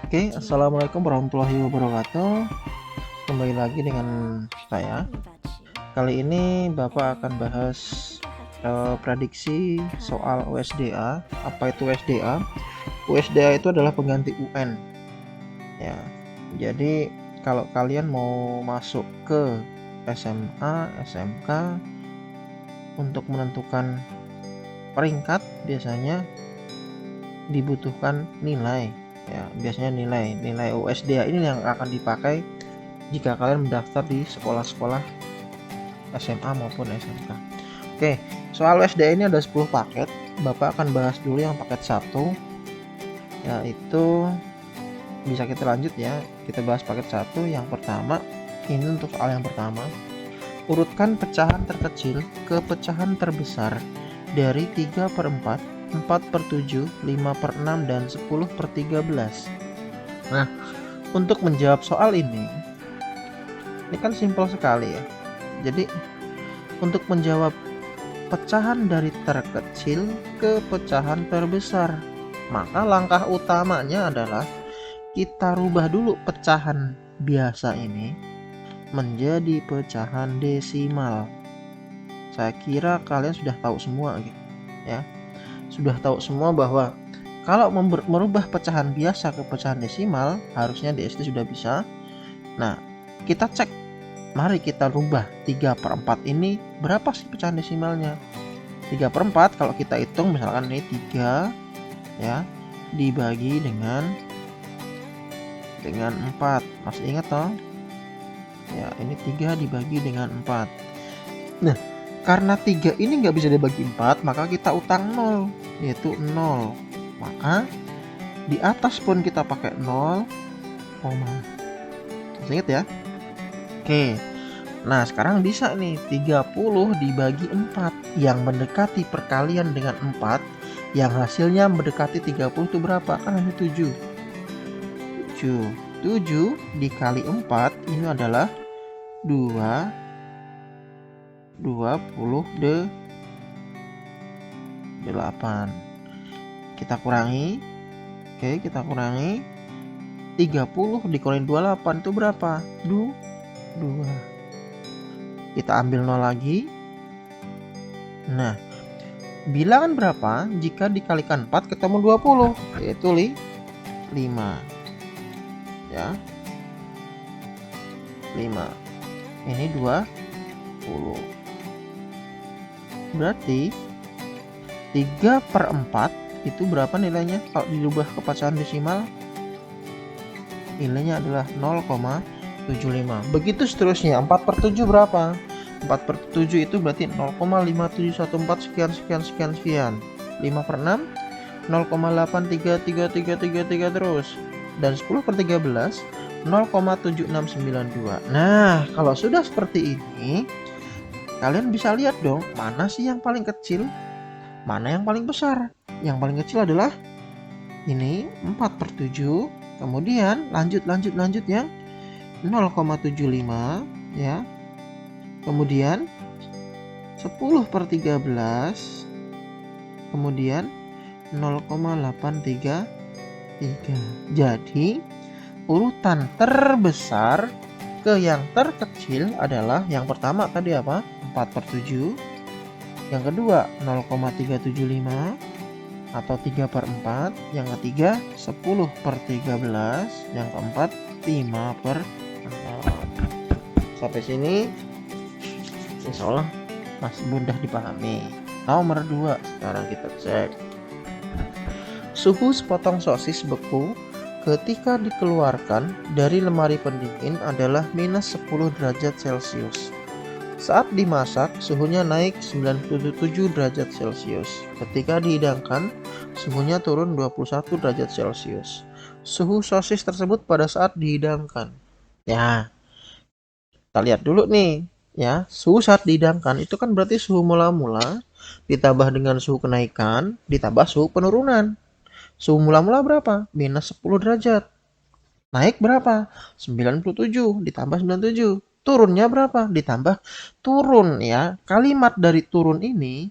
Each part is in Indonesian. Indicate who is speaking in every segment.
Speaker 1: Oke, assalamualaikum warahmatullahi wabarakatuh. Kembali lagi dengan saya. Kali ini Bapak akan bahas prediksi soal USDA. Apa itu USDA? USDA itu adalah pengganti UN. Ya, jadi kalau kalian mau masuk ke SMA, SMK untuk menentukan peringkat biasanya dibutuhkan nilai. Ya, biasanya nilai USDA ini yang akan dipakai jika kalian mendaftar di sekolah-sekolah SMA maupun SMK. Oke, soal USDA ini ada 10 paket. Bapak akan bahas dulu yang paket 1, yaitu bisa kita lanjut ya. Kita bahas paket 1 yang pertama. Ini untuk soal yang pertama. Urutkan pecahan terkecil ke pecahan terbesar dari 3/4, 4/7, 5/6, dan 10/13. Nah, untuk menjawab soal ini kan simpel sekali ya. Jadi untuk menjawab pecahan dari terkecil ke pecahan terbesar, maka langkah utamanya adalah kita rubah dulu pecahan biasa ini menjadi pecahan desimal. Saya kira kalian sudah tahu semua gitu ya. Sudah tahu semua bahwa kalau merubah pecahan biasa ke pecahan desimal, harusnya di SD sudah bisa. Nah, kita cek. Mari kita rubah 3/4 ini berapa sih pecahan desimalnya. 3/4 kalau kita hitung misalkan ini 3 ya, dibagi dengan 4. Masih ingat toh? Ya, ini 3 dibagi dengan 4. Nah, karena 3 ini nggak bisa dibagi 4, maka kita utang 0, yaitu 0. Maka di atas pun kita pakai 0, masih ingat ya? Oke, nah sekarang bisa nih 30 dibagi 4 yang mendekati perkalian dengan 4 yang hasilnya mendekati 30 itu berapa? Kan hanya 7 dikali 4 ini adalah 28. Kita kurangi. Oke, kita kurangi 30 dikurangi 28 itu berapa? 2. Kita ambil 0 lagi. Nah, bilangan berapa jika dikalikan 4 ketemu 20? Yaitu 5. Ya. 5. Ini 20. Berarti 3/4 itu berapa nilainya kalau dirubah ke pecahan desimal? Nilainya adalah 0,75. Begitu seterusnya. 4/7 berapa? 4/7 itu berarti 0,5714 sekian sekian sekian sekian. 5/6 0,83333 terus. Dan 10/13 0,7692. Nah, kalau sudah seperti ini, kalian bisa lihat dong, mana sih yang paling kecil, mana yang paling besar. Yang paling kecil adalah ini 4/7. Kemudian lanjut yang 0,75 ya. Kemudian 10/13. Kemudian 0,833. Jadi urutan terbesar ke yang terkecil adalah yang pertama tadi apa? 4/7. Yang kedua 0,375 atau 3/4. Yang ketiga 10/13. Yang keempat 5/6. Sampai sini insya Allah masih mudah dipahami. Nomor 2 sekarang kita cek. Suhu sepotong sosis beku ketika dikeluarkan dari lemari pendingin adalah minus 10 derajat Celcius. Saat dimasak, suhunya naik 97 derajat Celcius. Ketika dihidangkan, suhunya turun 21 derajat Celcius. Suhu sosis tersebut pada saat dihidangkan. Ya, kita lihat dulu nih. Ya, suhu saat dihidangkan itu kan berarti suhu mula-mula ditambah dengan suhu kenaikan ditambah suhu penurunan. Suhu mula-mula berapa? Minus 10 derajat. Naik berapa? 97 ditambah 97. Turunnya berapa? Ditambah turun ya. Kalimat dari turun ini,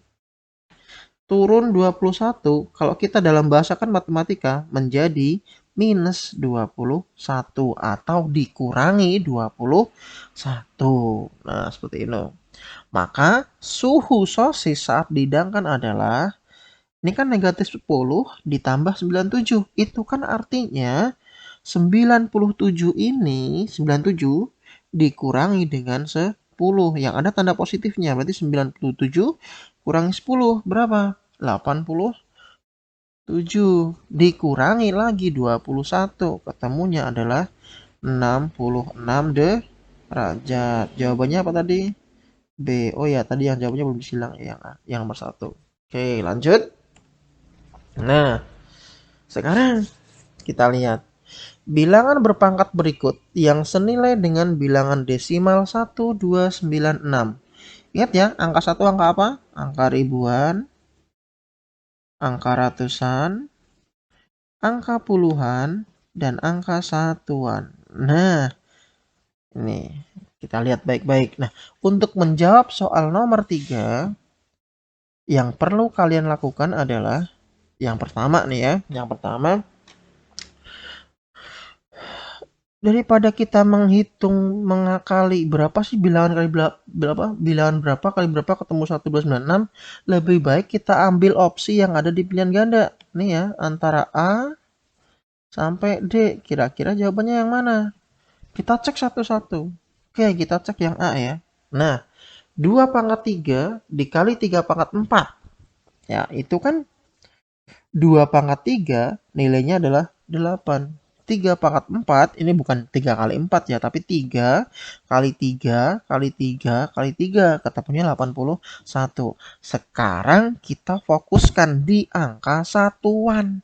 Speaker 1: turun 21, kalau kita dalam bahasa kan matematika, menjadi minus 21 atau dikurangi 21. Nah, seperti itu. Maka suhu sosis saat dihidangkan adalah, ini kan negatif 10 ditambah 97. Itu kan artinya 97 ini, 97 dikurangi dengan 10. Yang ada tanda positifnya, berarti 97 kurangi 10 berapa? 87. Dikurangi lagi 21. Ketemunya adalah 66 derajat. Jawabannya apa tadi? B. Oh ya, tadi yang jawabannya belum disilang. Yang A, yang nomor 1. Oke, lanjut. Nah, sekarang kita lihat bilangan berpangkat berikut yang senilai dengan bilangan desimal 1296. Ingat ya, angka 1 angka apa? Angka ribuan, angka ratusan, angka puluhan, dan angka satuan. Nah, ini kita lihat baik-baik. Nah, untuk menjawab soal nomor 3, yang perlu kalian lakukan adalah yang pertama nih ya. Yang pertama, daripada kita menghitung mengakali berapa sih bilangan kali berapa, bilangan berapa kali berapa ketemu 1296, lebih baik kita ambil opsi yang ada di pilihan ganda. Nih ya, antara A sampai D. Kira-kira jawabannya yang mana? Kita cek satu-satu. Oke, kita cek yang A ya. Nah, 2 pangkat 3 dikali 3 pangkat 4. Ya, itu kan 2 pangkat 3 nilainya adalah 8. 3 pangkat 4 ini bukan 3 kali 4 ya, tapi 3 kali 3 kali 3 kali 3 ketemunya 81. Sekarang kita fokuskan di angka satuan.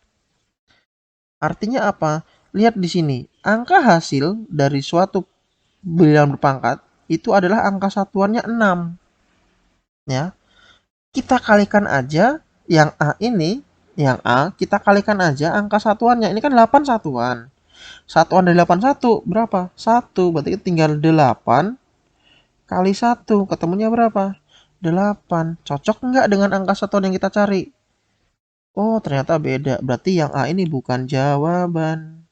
Speaker 1: Artinya apa? Lihat di sini, angka hasil dari suatu bilangan berpangkat itu adalah angka satuannya 6. Ya. Kita kalikan aja yang A ini, yang A kita kalikan aja angka satuannya. Ini kan 8 satuan. Satuan dari 81 berapa? 1. Berarti tinggal 8 kali 1. Ketemunya berapa? 8. Cocok nggak dengan angka satuan yang kita cari? Oh, ternyata beda. Berarti yang A ini bukan jawaban.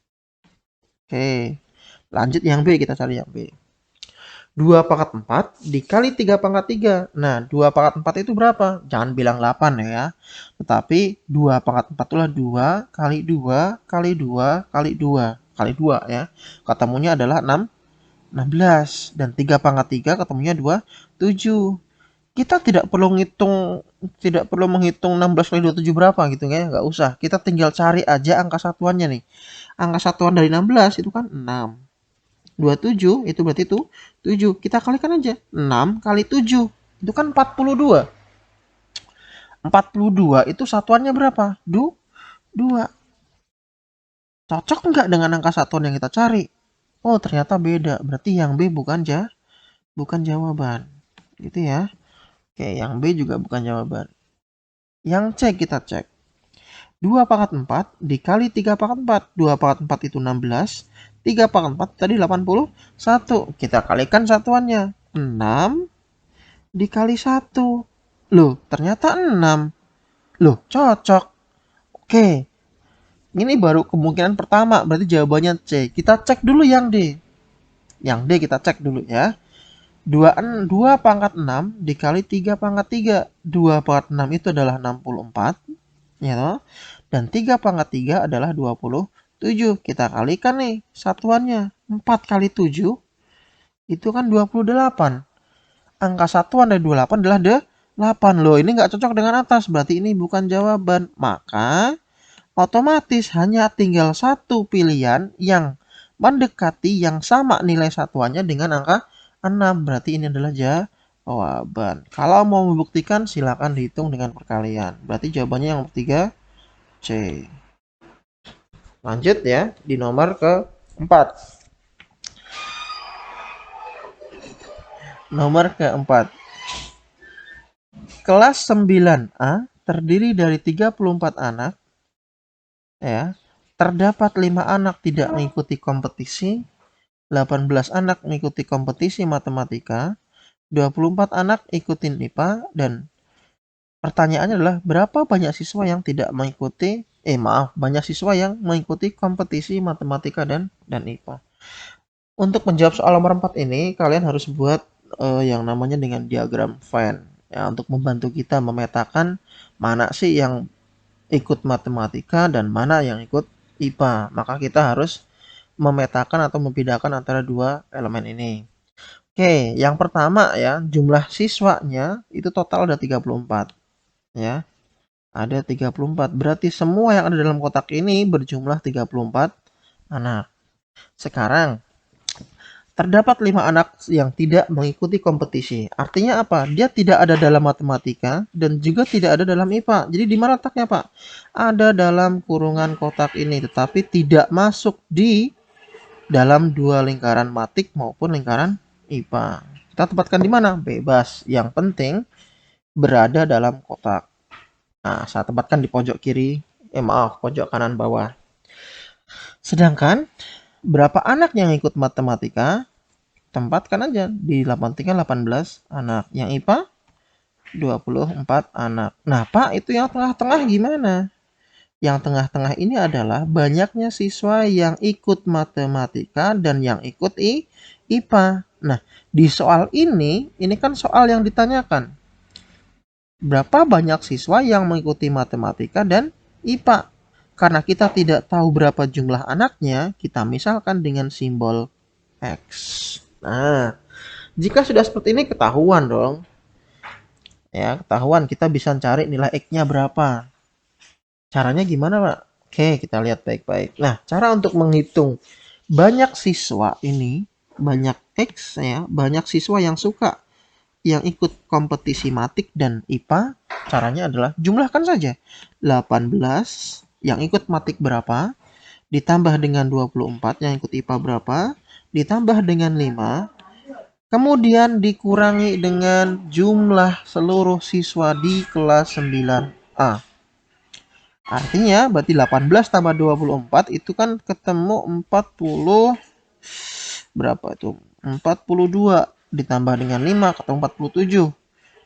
Speaker 1: Oke. Lanjut yang B, kita cari yang B. 2 pangkat 4 dikali 3 pangkat 3. Nah, 2 pangkat 4 itu berapa? Jangan bilang 8 ya. Tetapi 2 pangkat 4 itulah 2 kali 2 kali 2 kali 2 kali 2 ya. Ketemunya adalah 16. Dan 3 pangkat 3 ketemunya 7. Kita tidak perlu menghitung 16 kali 27 berapa gitu ya. Nggak usah. Kita tinggal cari aja angka satuannya nih. Angka satuan dari 16 itu kan 6. 27 itu berarti itu 7. Kita kalikan aja. 6 kali 7 itu kan 42. 42 itu satuannya berapa? 2. Cocok nggak dengan angka satuan yang kita cari? Oh, ternyata beda. Berarti yang B bukan jawaban. Gitu ya. Oke, yang B juga bukan jawaban. Yang C kita cek. 2 pangkat 4 dikali 3 pangkat 4. 2 pangkat 4 itu 16. 3 pangkat 4 tadi 81. Kita kalikan satuannya. 6 dikali 1. Loh, ternyata 6. Loh, cocok. Oke. Ini baru kemungkinan pertama. Berarti jawabannya C. Kita cek dulu yang D. Yang D kita cek dulu ya. 2 pangkat 6 dikali 3 pangkat 3. 2 pangkat 6 itu adalah 64. Ya toh? Dan 3 pangkat 3 adalah 27. Kita kalikan nih satuannya. 4 kali 7 itu kan 28. Angka satuan dari 28 adalah 8. Loh, ini nggak cocok dengan atas. Berarti ini bukan jawaban. Maka otomatis hanya tinggal satu pilihan yang mendekati yang sama nilai satuannya dengan angka 6. Berarti ini adalah jawaban. Kalau mau membuktikan silakan dihitung dengan perkalian. Berarti jawabannya yang ketiga C. Lanjut ya di nomor keempat. Nomor keempat. Kelas 9A terdiri dari 34 anak. Ya. Terdapat 5 anak tidak mengikuti kompetisi, 18 anak mengikuti kompetisi matematika, 24 anak ikutin IPA, dan pertanyaannya adalah berapa banyak siswa yang tidak mengikuti Maaf, banyak siswa yang mengikuti kompetisi matematika dan IPA. Untuk menjawab soal nomor 4 ini, kalian harus buat yang namanya dengan diagram Venn ya, untuk membantu kita memetakan mana sih yang ikut matematika dan mana yang ikut IPA. Maka kita harus memetakan atau membedakan antara dua elemen ini. Oke, yang pertama ya, jumlah siswanya itu total ada 34 ya. Ada 34. Berarti semua yang ada dalam kotak ini berjumlah 34 anak. Sekarang terdapat 5 anak yang tidak mengikuti kompetisi. Artinya apa? Dia tidak ada dalam matematika dan juga tidak ada dalam IPA. Jadi di mana letaknya, Pak? Ada dalam kurungan kotak ini, tetapi tidak masuk di dalam dua lingkaran matik maupun lingkaran IPA. Kita tempatkan di mana? Bebas. Yang penting berada dalam kotak. Nah, saya tempatkan di pojok kiri. Pojok kanan bawah. Sedangkan berapa anak yang ikut matematika? Tempatkan aja di 18 anak. Yang IPA 24 anak. Nah, Pak, itu yang tengah-tengah gimana? Yang tengah-tengah ini adalah banyaknya siswa yang ikut matematika dan yang ikut IPA. Nah, di soal ini kan soal yang ditanyakan. Berapa banyak siswa yang mengikuti matematika dan IPA? Karena kita tidak tahu berapa jumlah anaknya, kita misalkan dengan simbol X. Nah, jika sudah seperti ini ketahuan dong. Ya, ketahuan kita bisa cari nilai X-nya berapa. Caranya gimana, Pak? Oke, kita lihat baik-baik. Nah, cara untuk menghitung banyak siswa ini, banyak X ya, banyak siswa yang suka yang ikut kompetisi matik dan IPA, caranya adalah jumlahkan saja. 18 yang ikut matik berapa, ditambah dengan 24 yang ikut IPA berapa, ditambah dengan 5, kemudian dikurangi dengan jumlah seluruh siswa di kelas 9A. Artinya berarti 18 tambah 24 itu kan ketemu 40 berapa itu? 42 ditambah dengan 5 ketemu 47.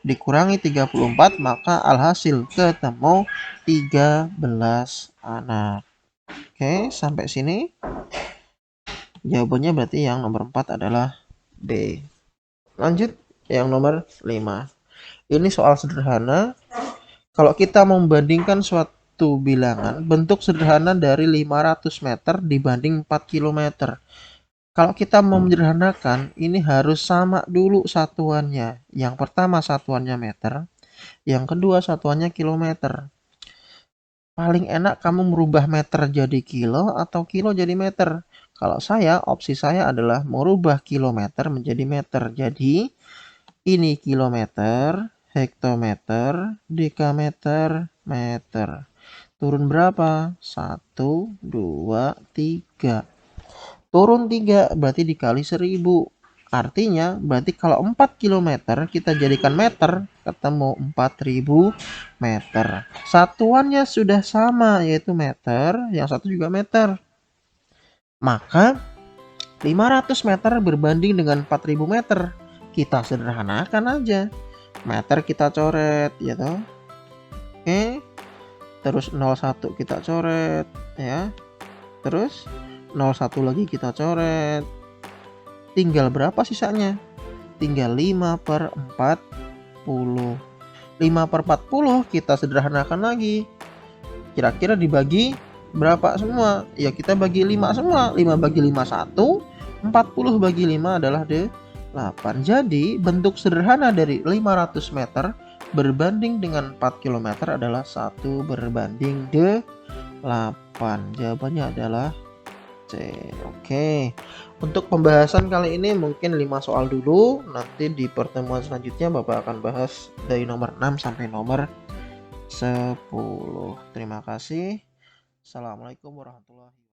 Speaker 1: Dikurangi 34 maka alhasil ketemu 13 anak. Oke, sampai sini. Jawabannya berarti yang nomor 4 adalah B. Lanjut yang nomor 5. Ini soal sederhana. Kalau kita membandingkan suatu bilangan bentuk sederhana dari 500 meter dibanding 4 km. Kalau kita mau menyederhanakan, ini harus sama dulu satuannya. Yang pertama satuannya meter, yang kedua satuannya kilometer. Paling enak kamu merubah meter jadi kilo atau kilo jadi meter. Kalau saya, opsi saya adalah merubah kilometer menjadi meter. Jadi, ini kilometer, hektometer, dekameter, meter. Turun berapa? 1, 2, 3. Turun 3 berarti dikali 1000. Artinya berarti kalau 4 km kita jadikan meter, ketemu 4000 meter. Satuannya sudah sama yaitu meter, yang satu juga meter. Maka 500 meter berbanding dengan 4000 meter. Kita sederhanakan aja. Meter kita coret ya toh. Oke. Terus 01 kita coret ya. Terus 01 lagi kita coret. Tinggal berapa sisanya? Tinggal 5/40. 5/40 kita sederhanakan lagi. Kira-kira dibagi berapa semua? Ya kita bagi 5 semua. 5 bagi 5 1. 40 bagi 5 adalah 8. Jadi bentuk sederhana dari 500 meter berbanding dengan 4 km adalah 1/8. Jawabannya adalah C. Oke. Untuk pembahasan kali ini mungkin 5 soal dulu. Nanti di pertemuan selanjutnya Bapak akan bahas dari nomor 6 sampai nomor 10. Terima kasih. Assalamualaikum warahmatullahi wabarakatuh.